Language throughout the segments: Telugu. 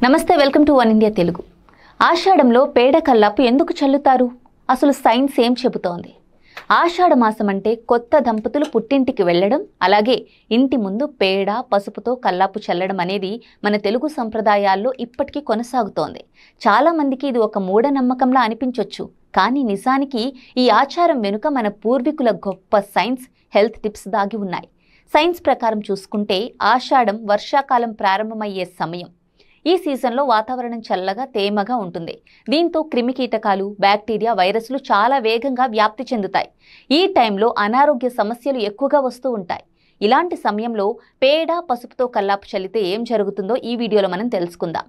నమస్తే, welcome to one India Telugu. ఆషాఢంలో పేడ కల్లాపు ఎందుకు చల్లుతారు? అసలు సైన్స్ ఏం చెబుతోంది? ఆషాఢ మాసం అంటే కొత్త దంపతులు పుట్టింటికి వెళ్ళడం, అలాగే ఇంటి ముందు పేడ పసుపుతో కల్లాపు చల్లడం అనేది మన తెలుగు సంప్రదాయాల్లో ఇప్పటికీ కొనసాగుతోంది. చాలామందికి ఇది ఒక మూఢనమ్మకంలా అనిపించవచ్చు, కానీ నిజానికి ఈ ఆచారం వెనుక మన పూర్వీకుల గొప్ప సైన్స్, హెల్త్ టిప్స్ దాగి ఉన్నాయి. సైన్స్ ప్రకారం చూసుకుంటే ఆషాఢం వర్షాకాలం ప్రారంభమయ్యే సమయం. ఈ సీజన్లో వాతావరణం చల్లగా తేమగా ఉంటుంది. దీంతో క్రిమికీటకాలు, బ్యాక్టీరియా, వైరస్లు చాలా వేగంగా వ్యాప్తి చెందుతాయి. ఈ టైంలో అనారోగ్య సమస్యలు ఎక్కువగా వస్తూ ఉంటాయి. ఇలాంటి సమయంలో పేడ పసుపుతో కల్లాపు చల్లితే ఏం జరుగుతుందో ఈ వీడియోలో మనం తెలుసుకుందాం.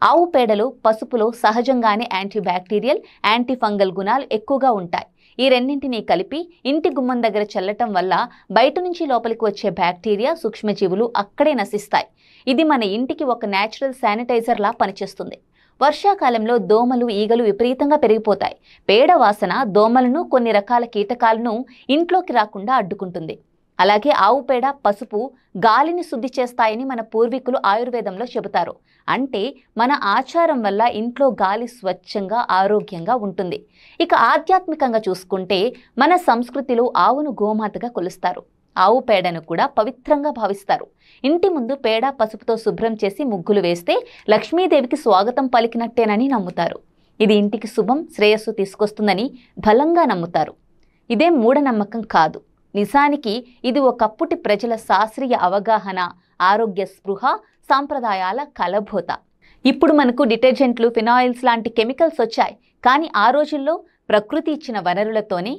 ఆవు పేడలో, పసుపులో సహజంగానే యాంటీ బ్యాక్టీరియల్, యాంటీ ఫంగల్ గుణాలు ఎక్కువగా ఉంటాయి. ఈ రెండింటినీ కలిపి ఇంటి గుమ్మం దగ్గర చల్లటం వల్ల బయట నుంచి లోపలికి వచ్చే బ్యాక్టీరియా, సూక్ష్మజీవులు అక్కడే నశిస్తాయి. ఇది మన ఇంటికి ఒక న్యాచురల్ శానిటైజర్లా పనిచేస్తుంది. వర్షాకాలంలో దోమలు, ఈగలు విపరీతంగా పెరిగిపోతాయి. పేడ వాసన దోమలను, కొన్ని రకాల కీటకాలను ఇంట్లోకి రాకుండా అడ్డుకుంటుంది. అలాగే ఆవు పేడ, పసుపు గాలిని శుద్ధి చేస్తాయని మన పూర్వీకులు ఆయుర్వేదంలో చెబుతారు. అంటే మన ఆచారం వల్ల ఇంట్లో గాలి స్వచ్ఛంగా, ఆరోగ్యంగా ఉంటుంది. ఇక ఆధ్యాత్మికంగా చూసుకుంటే మన సంస్కృతిలో ఆవును గోమాతగా కొలుస్తారు. ఆవు పేడను కూడా పవిత్రంగా భావిస్తారు. ఇంటి ముందు పేడ పసుపుతో శుభ్రం చేసి ముగ్గులు వేస్తే లక్ష్మీదేవికి స్వాగతం పలికినట్టేనని నమ్ముతారు. ఇది ఇంటికి శుభం, శ్రేయస్సు తీసుకొస్తుందని బలంగా నమ్ముతారు. ఇదేం మూఢనమ్మకం కాదు. నిజానికి ఇది ఒకప్పటి ప్రజల శాస్త్రీయ అవగాహన, ఆరోగ్య స్పృహ, సాంప్రదాయాల కలబోత. ఇప్పుడు మనకు డిటర్జెంట్లు, ఫినాయిల్స్ లాంటి కెమికల్స్ వచ్చాయి. కానీ ఆ రోజుల్లో ప్రకృతి ఇచ్చిన వనరులతోనే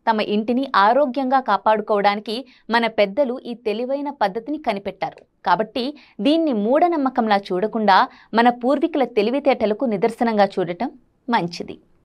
తమ ఇంటిని ఆరోగ్యంగా కాపాడుకోవడానికి మన పెద్దలు ఈ తెలివైన పద్ధతిని కనిపెట్టారు. కాబట్టి దీన్ని మూఢనమ్మకంలా చూడకుండా మన పూర్వీకుల తెలివితేటలకు నిదర్శనంగా చూడటం మంచిది.